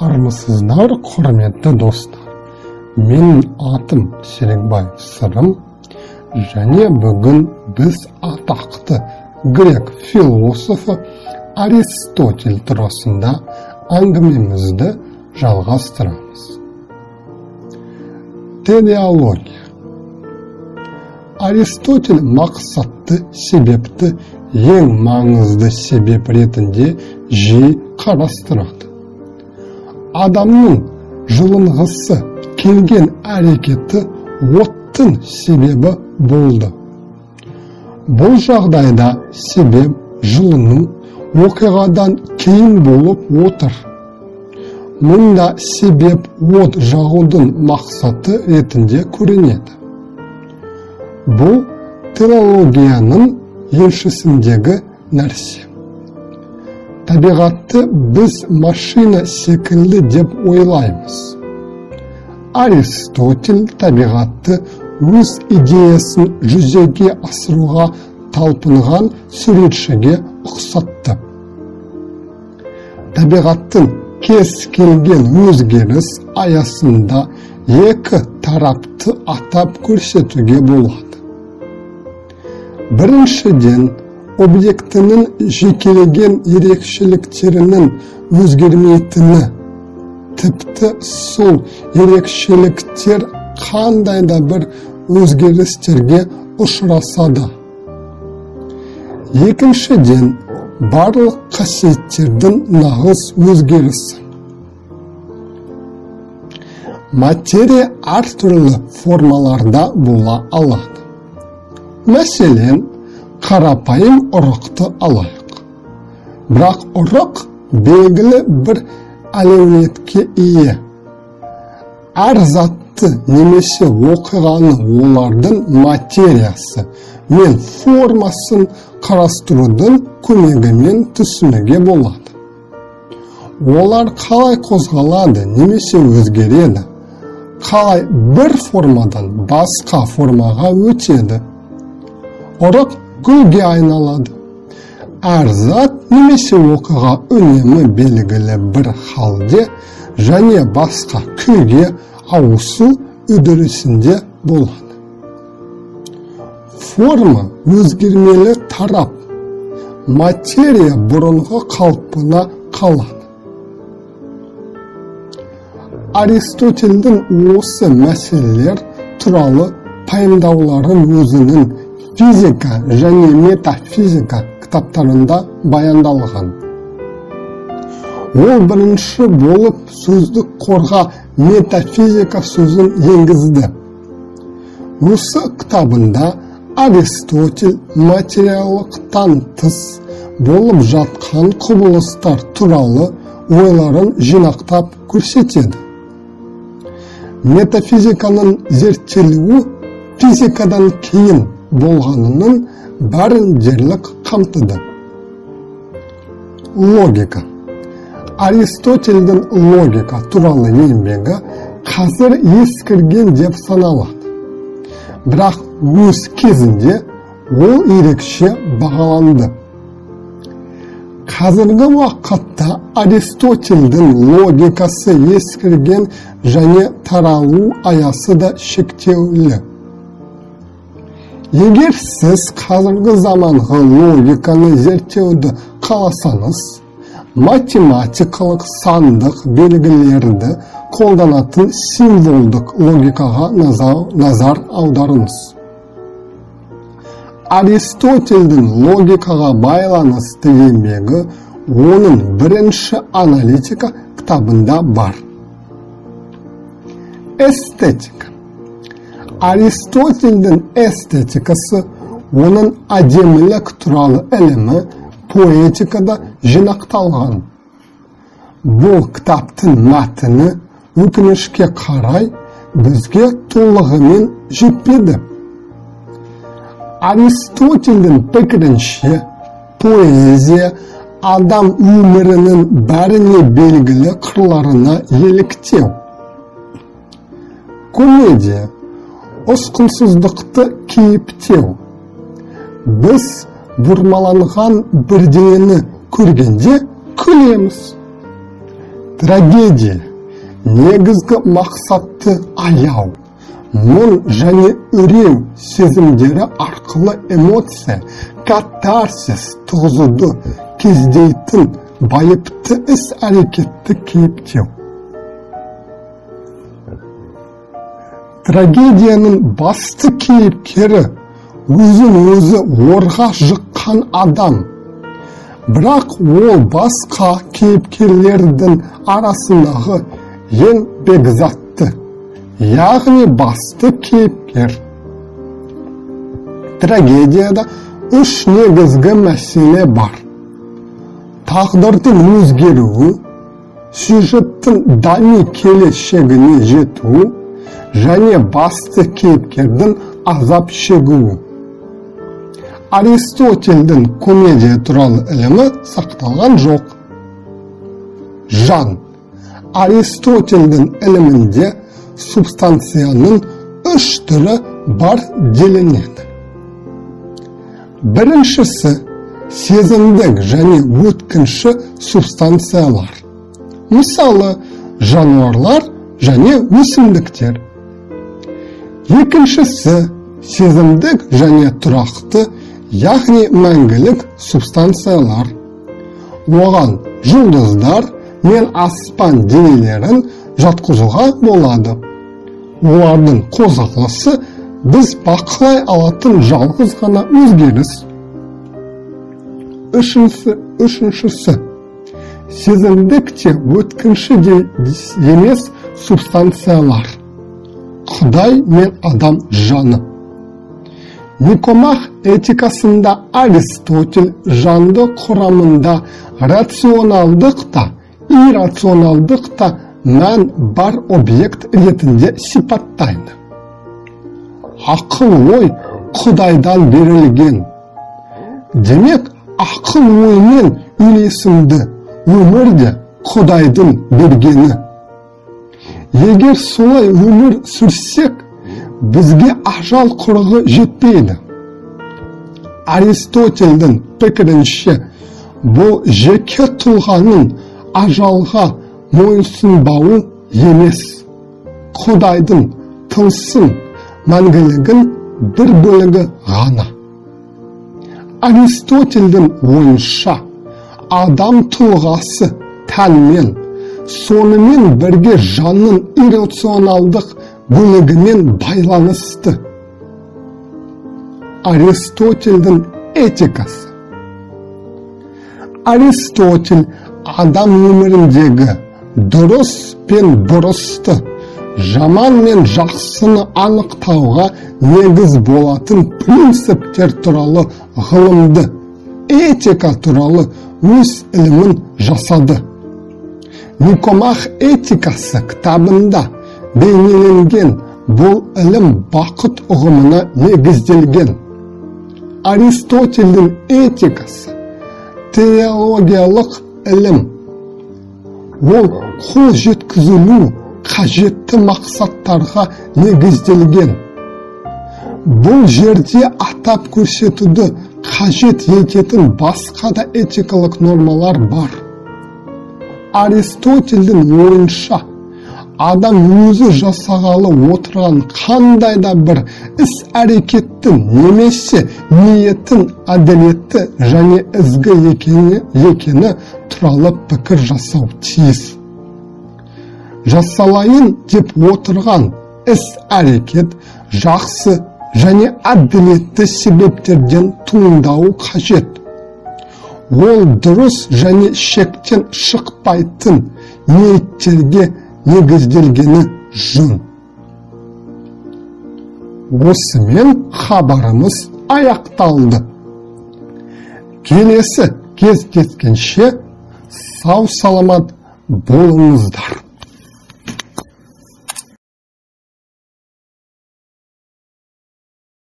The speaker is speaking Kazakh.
Армысыздар, құрметті достар. Менің атым Серікбай Сырым, және бүгін біз атақты грек философы Аристотель турасында әңгімемізді жалғастырамыз. Телеология. Аристотель мақсатты себепті ең маңызды себеп ретінде жиі қарастырады. Адамның жылынғысы келген әрекеті оттың себебі болды. Бұл жағдайда себеп жылыну оқиғадан кейін болып отыр. Мұнда себеп от жағудың мақсаты ретінде көрінеді. Бұл телеологияның еншісіндегі нәрсе. Табиғатты біз машина секілді деп ойлаймыз. Аристотель табиғатты өз идеясын жүзеге асыруға талпынған суретшіге ұқсатты. Табиғаттың кез келген өзгеріс аясында екі тарапты атап көрсетуге болады. Біріншіден, объектінің жекелеген ерекшеліктерінің өзгермейтіні, тіпті сол ерекшеліктер қандай да бір өзгерістерге ұшырасады. Екіншіден, барлық қасиеттердің нағыз өзгерісі. Материя әртүрлі формаларда бола алады. Мәселен, қарапайым ұрықты алайық. Бірақ ұрық белгілі бір әлеуетке ие. Әр затты немесе оқиғаны олардың материясы мен формасын қарастырудың көмегімен түсінуге болады. Олар қалай қозғалады немесе өзгереді, қалай бір формадан басқа формаға өтеді. Ұрық гүлге айналады. Әр зат немесе оқиға үнемі белгілі бір халде және басқа күйге ауысу үдерісінде болады. Форма өзгермелі тарап, материя бұрынғы қалпына қалады. Аристотельдің осы мәселелер туралы пайымдауларын өзінің физика және метафизика кітаптарында баяндалған. Ол бірінші болып сөздік қорға метафизика сөзін енгізді. Осы кітабында Аристотель материалдықтан тыс болып жатқан құбылыстар туралы ойларын жинақтап көрсетеді. Метафизиканың зерттелуі физикадан кейін болғанының бәрін дерлік қамтыды. Логика. Аристотельдің логика туралы еңбегі қазір ескірген деп саналады. Бірақ өз кезінде ол ерекше бағаланды. Қазіргі уақытта Аристотельдің логикасы ескірген және таралу аясы да шектеулі. Егер сіз қазіргі заманғы логиканы зерттеуді қаласаңыз, математикалық сандық белгілерді қолданатын символдық логикаға назар аударыңыз. Аристотельдің логикаға байланысты еңбегі оның бірінші аналитика кітабында бар. Эстетика. Аристотельдің эстетикасы оның әдемілік туралы ілімі поэтикада жинақталған. Бұл кітаптың мәтіні өкінішке қарай бізге толығымен жетпеді. Аристотельдің пікірінше поэзия адам өмірінің бәріне белгілі қырларына еліктеу. Комедия ұсқынсыздықты кейіптеу. Біз бұрмаланған бірдеңені көргенде күлеміз. Трагедия негізгі мақсатты аяу, мұң және үреу сезімдері арқылы эмоция, катарсис туғызуды кездейтін байыпты іс-әрекетті кейіптеу. Трагедияның басты кейіпкері өзін-өзі орға жыққан адам. Бірақ ол басқа кейіпкерлердің арасындағы ең бекзатты, яғни басты кейіпкер. Трагедияда үш негізгі мәселе бар. Тағдырдың өзгеруі, сюжеттің дами келешегіне жетуі, және басты кейіпкердің азап шегуі. Аристотельдің комедия туралы ілімі сақталған жоқ. Жан. Аристотельдің ілімінде субстанцияның үш түрі бар делінеді. Біріншісі сезімдік және өткінші субстанциялар. Мысалы, жануарлар және өсімдіктер. Екіншісі сезімдік және тұрақты, яғни мәңгілік субстанциялар. Оған жұлдыздар мен аспан денелерін жатқызуға болады. Олардың қозғалысы біз бақылай алатын жалғыз ғана өзгеріс. Үшіншісі сезімдік те өткінші емес субстанциялар. Құдай мен адам жаны. Никомах этикасында Аристотель жанды құрамында рационалдық та, иррационалдық та мән бар объект ретінде сипаттайды. Ақыл ой Құдайдан берілген. Демек, ақыл оймен үйлесімді өмірде Құдайдың бергені. Егер солай өмір сүрсек, бізге ажал құрығы жетпейді. Аристотельдің пікірінше, бұл жеке тұлғаның ажалға мойынсұнбауы емес, Құдайдың тылсым мәңгілігін бір бөлігі ғана. Аристотельдің ойынша, адам тұлғасы тәнмен, сонымен бірге жанның иррационалдық бөлігімен байланысты. Аристотельдің этикасы. Аристотель адам өміріндегі дұрыс пен бұрысты, жаман мен жақсыны анықтауға негіз болатын принциптер туралы ғылымды, этика туралы өз ілімін жасады. Никомах этикасы кітабында бейнеленген бұл ілім бақыт ұғымына негізделген. Аристотельдің этикасы теологиялық ілім. Ол қол жеткізілу қажетті мақсаттарға негізделген. Бұл жерде атап көрсетуді қажет ететін басқа да этикалық нормалар бар. Аристотельдің ойынша, адам өзі жасағалы отырған қандай да бір іс-әрекеттің немесе ниеттің әділетті және ізгі екені туралы пікір жасау тиіс. Жасалайын деп отырған іс-әрекет жақсы және әділетті себептерден туындауы қажет. Ол дұрыс және шектен шықпайтын ниеттерге негізделгені жөн. Осымен хабарымыз аяқталды. Келесі кездескенше сау саламат болыңыздар.